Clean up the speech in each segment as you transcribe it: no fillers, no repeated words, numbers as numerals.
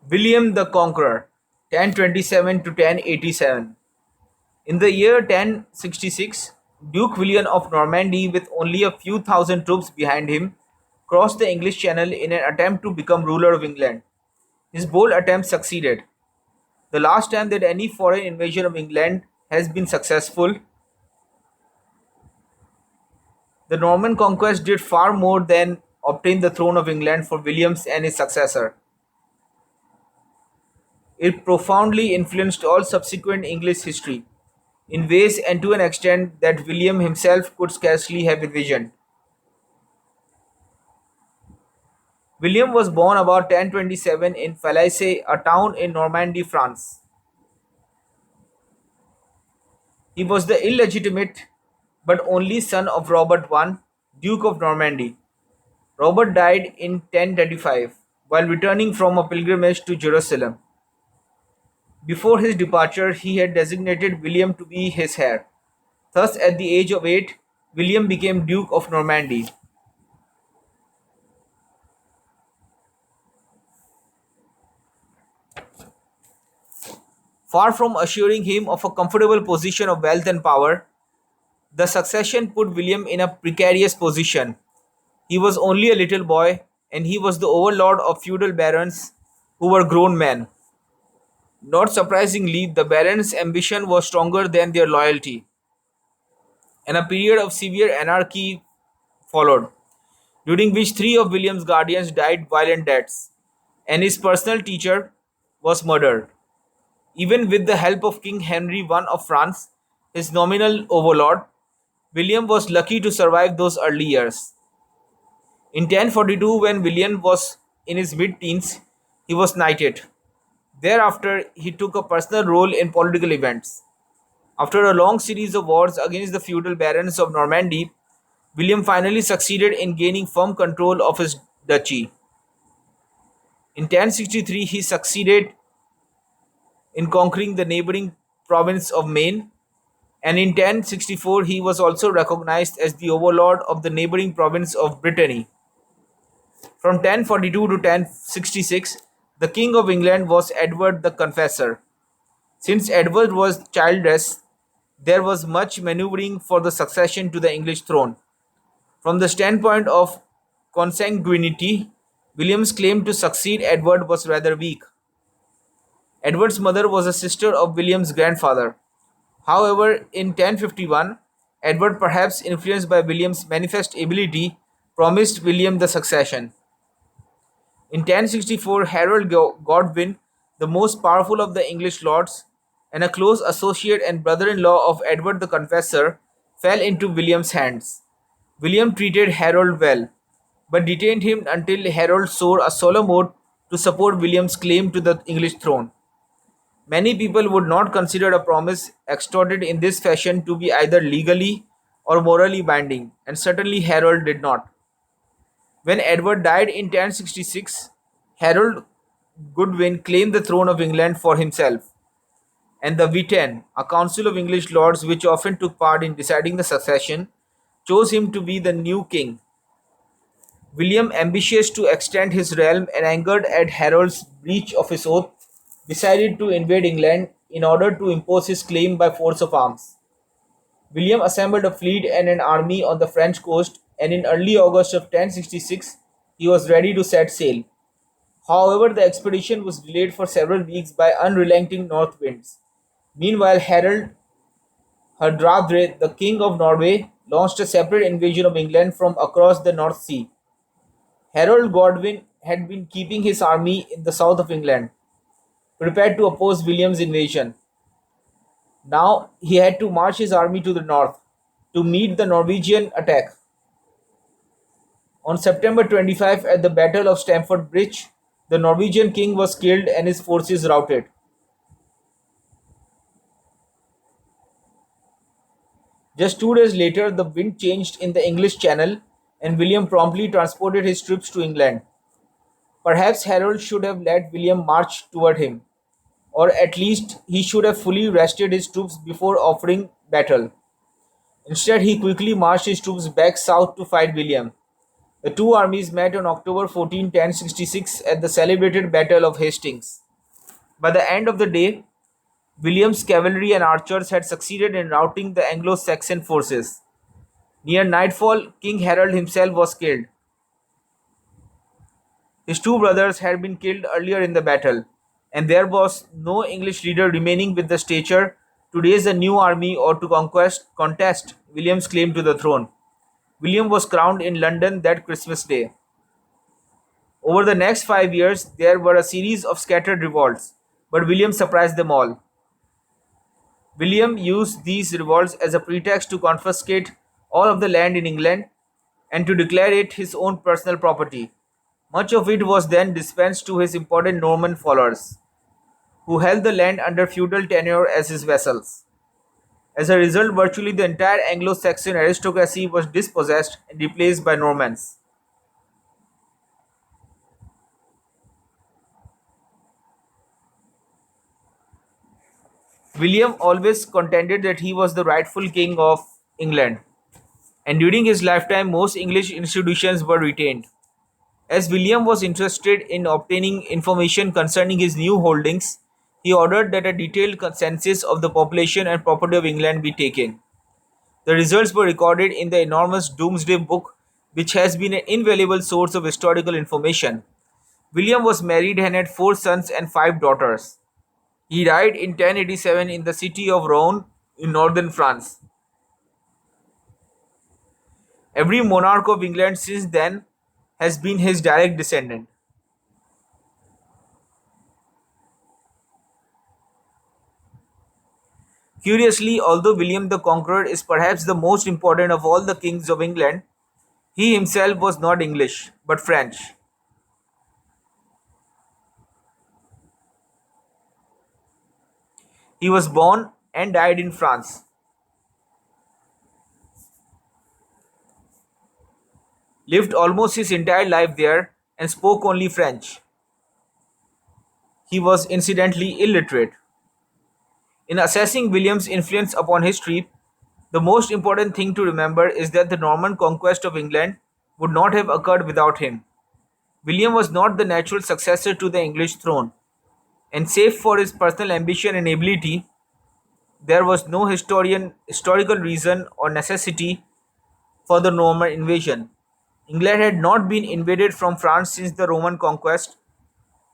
William the Conqueror, 1027 to 1087. In the year 1066, Duke William of Normandy, with only a few thousand troops behind him, crossed the English Channel in an attempt to become ruler of England. His bold attempt succeeded. The last time that any foreign invasion of England has been successful, the Norman conquest did far more than obtain the throne of England for William and his successor. It profoundly influenced all subsequent English history, in ways and to an extent that William himself could scarcely have envisioned. William was born about 1027 in Falaise, a town in Normandy, France. He was the illegitimate but only son of Robert I, Duke of Normandy. Robert died in 1035 while returning from a pilgrimage to Jerusalem. Before his departure, he had designated William to be his heir. Thus, at the age of 8, William became Duke of Normandy. Far from assuring him of a comfortable position of wealth and power, the succession put William in a precarious position. He was only a little boy, and he was the overlord of feudal barons who were grown men. Not surprisingly, the barons' ambition was stronger than their loyalty, and a period of severe anarchy followed, during which three of William's guardians died violent deaths, and his personal teacher was murdered. Even with the help of King Henry I of France, his nominal overlord, William was lucky to survive those early years. In 1042, when William was in his mid teens, he was knighted. Thereafter, he took a personal role in political events. After a long series of wars against the feudal barons of Normandy, William finally succeeded in gaining firm control of his duchy. In 1063, he succeeded in conquering the neighboring province of Maine, and in 1064 he was also recognized as the overlord of the neighboring province of Brittany. From 1042 to 1066, the King of England was Edward the Confessor. Since Edward was childless, there was much maneuvering for the succession to the English throne. From the standpoint of consanguinity, William's claim to succeed Edward was rather weak. Edward's mother was a sister of William's grandfather. However, in 1051, Edward, perhaps influenced by William's manifest ability, promised William the succession. In 1064, Harold Godwin, the most powerful of the English lords, and a close associate and brother-in-law of Edward the Confessor, fell into William's hands. William treated Harold well, but detained him until Harold swore a solemn oath to support William's claim to the English throne. Many people would not consider a promise extorted in this fashion to be either legally or morally binding, and certainly Harold did not. When Edward died in 1066, Harold Godwin claimed the throne of England for himself, and the Witan, a council of English lords which often took part in deciding the succession, chose him to be the new king. William, ambitious to extend his realm and angered at Harold's breach of his oath, decided to invade England in order to impose his claim by force of arms. William assembled a fleet and an army on the French coast, and in early August of 1066 he was ready to set sail. However, the expedition was delayed for several weeks by unrelenting north winds. Meanwhile, Harold Hardrade, the king of Norway, launched a separate invasion of England from across the North Sea. Harold Godwin had been keeping his army in the south of England, prepared to oppose William's invasion. Now he had to march his army to the north to meet the Norwegian attack. On September 25, at the Battle of Stamford Bridge, the Norwegian king was killed and his forces routed. Just 2 days later, the wind changed in the English Channel, and William promptly transported his troops to England. Perhaps Harold should have let William march toward him, or at least he should have fully rested his troops before offering battle. Instead, he quickly marched his troops back south to fight William. The two armies met on October 14, 1066 at the celebrated Battle of Hastings. By the end of the day, William's cavalry and archers had succeeded in routing the Anglo-Saxon forces. Near nightfall, King Harold himself was killed. His two brothers had been killed earlier in the battle, and there was no English leader remaining with the stature to raise a new army or to contest William's claim to the throne. William was crowned in London that Christmas Day. Over the next 5 years, there were a series of scattered revolts, but William surprised them all. William used these revolts as a pretext to confiscate all of the land in England and to declare it his own personal property. Much of it was then dispensed to his important Norman followers, who held the land under feudal tenure as his vassals. As a result, virtually the entire Anglo Saxon aristocracy was dispossessed and replaced by Normans. William always contended that he was the rightful king of England, and during his lifetime, most English institutions were retained. As William was interested in obtaining information concerning his new holdings, he ordered that a detailed census of the population and property of England be taken. The results were recorded in the enormous Domesday Book, which has been an invaluable source of historical information. William was married and had four sons and five daughters. He died in 1087 in the city of Rouen in northern France. Every monarch of England since then has been his direct descendant. Curiously, although William the Conqueror is perhaps the most important of all the kings of England, he himself was not English, but French. He was born and died in France, lived almost his entire life there, and spoke only French. He was incidentally illiterate. In assessing William's influence upon history, the most important thing to remember is that the Norman conquest of England would not have occurred without him. William was not the natural successor to the English throne, and save for his personal ambition and ability, there was no historical reason or necessity for the Norman invasion. England had not been invaded from France since the Roman conquest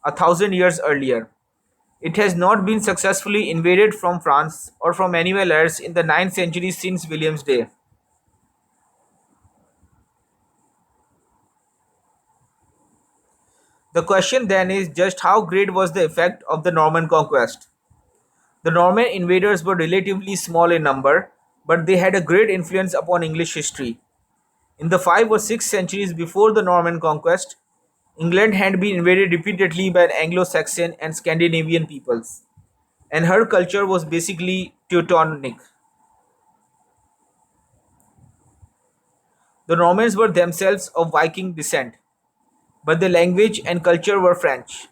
1,000 years earlier. It has not been successfully invaded from France or from anywhere else in the 9th century since William's day. The question then is just how great was the effect of the Norman conquest? The Norman invaders were relatively small in number, but they had a great influence upon English history. In the 5 or 6 centuries before the Norman conquest, England had been invaded repeatedly by Anglo Saxon and Scandinavian peoples, and her culture was basically Teutonic. The Normans were themselves of Viking descent, but the language and culture were French.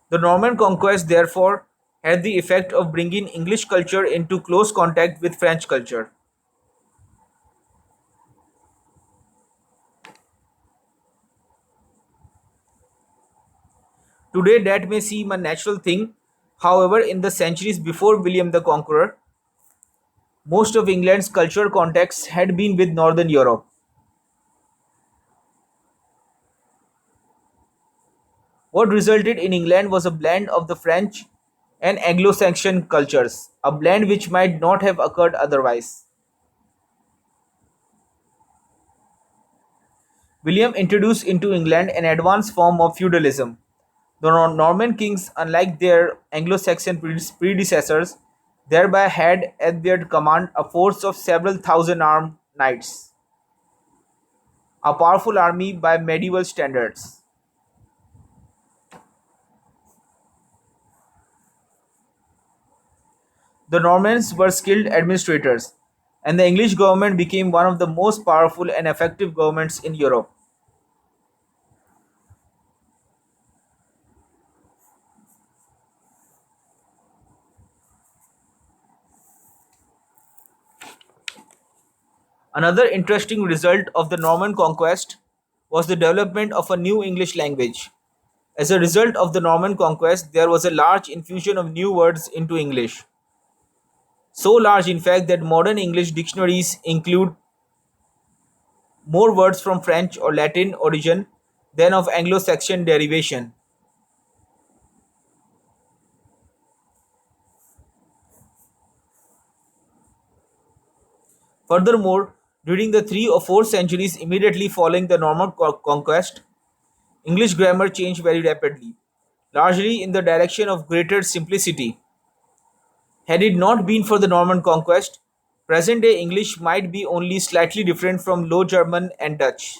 The Norman conquest, therefore, had the effect of bringing English culture into close contact with French culture. Today, that may seem a natural thing. However, in the centuries before William the Conqueror, most of England's cultural contacts had been with Northern Europe. What resulted in England was a blend of the French and Anglo-Saxon cultures, a blend which might not have occurred otherwise. William introduced into England an advanced form of feudalism. The Norman kings, unlike their Anglo-Saxon predecessors, thereby had at their command a force of several thousand armed knights, a powerful army by medieval standards. The Normans were skilled administrators, and the English government became one of the most powerful and effective governments in Europe. Another interesting result of the Norman conquest was the development of a new English language. As a result of the Norman conquest, there was a large infusion of new words into English. So large, in fact, that modern English dictionaries include more words from French or Latin origin than of Anglo Saxon derivation. Furthermore, during the 3 or 4 centuries immediately following the Norman conquest, English grammar changed very rapidly, largely in the direction of greater simplicity. Had it not been for the Norman conquest, present day English might be only slightly different from Low German and Dutch.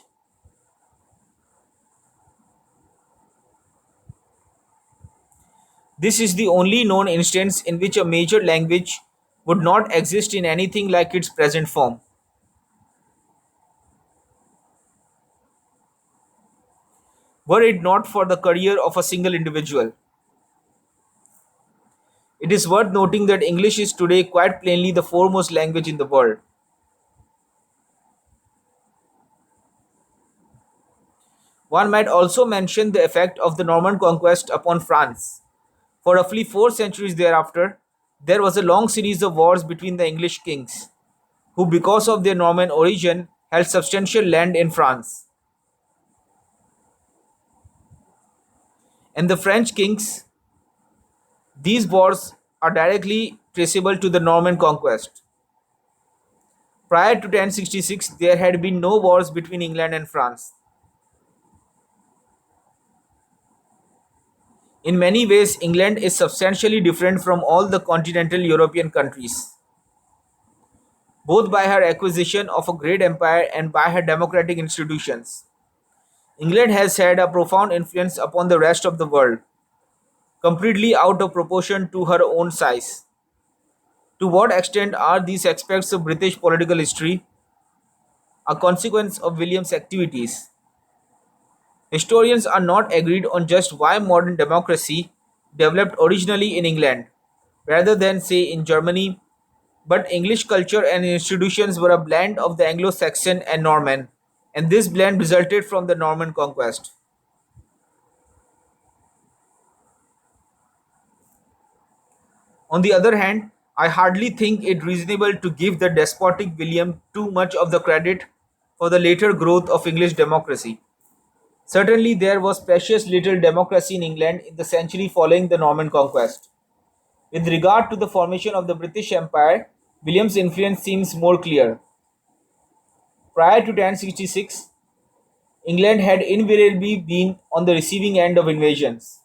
This is the only known instance in which a major language would not exist in anything like its present form, were it not for the career of a single individual. It is worth noting that English is today quite plainly the foremost language in the world. One might also mention the effect of the Norman conquest upon France. For roughly 4 centuries thereafter, there was a long series of wars between the English kings, who, because of their Norman origin, held substantial land in France, and the French kings. These wars are directly traceable to the Norman conquest. Prior to 1066, there had been no wars between England and France. In many ways, England is substantially different from all the continental European countries, both by her acquisition of a great empire and by her democratic institutions. England has had a profound influence upon the rest of the world, completely out of proportion to her own size. To what extent are these aspects of British political history a consequence of William's activities? Historians are not agreed on just why modern democracy developed originally in England, rather than, say, in Germany, but English culture and institutions were a blend of the Anglo Saxon and Norman, and this blend resulted from the Norman conquest. On the other hand, I hardly think it reasonable to give the despotic William too much of the credit for the later growth of English democracy. Certainly, there was precious little democracy in England in the century following the Norman conquest. With regard to the formation of the British Empire, William's influence seems more clear. Prior to 1066, England had invariably been on the receiving end of invasions.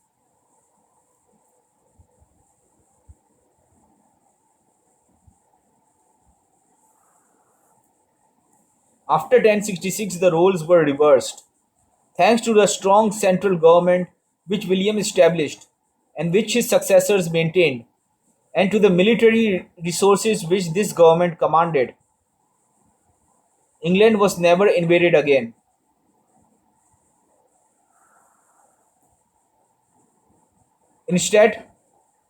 After 1066, the roles were reversed. Thanks to the strong central government which William established and which his successors maintained, and to the military resources which this government commanded, England was never invaded again. Instead,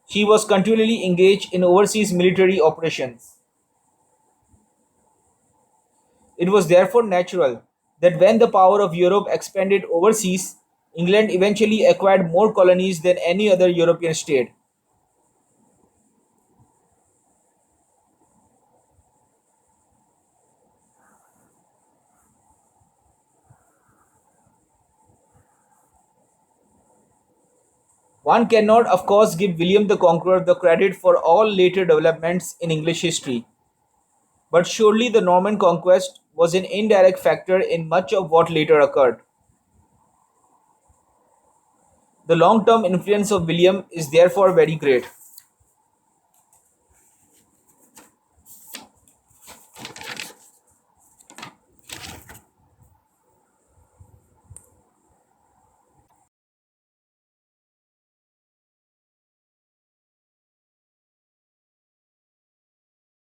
she was continually engaged in overseas military operations. It was therefore natural that when the power of Europe expanded overseas, England eventually acquired more colonies than any other European state. One cannot, of course, give William the Conqueror the credit for all later developments in English history, but surely the Norman conquest was an indirect factor in much of what later occurred. The long term influence of William is therefore very great.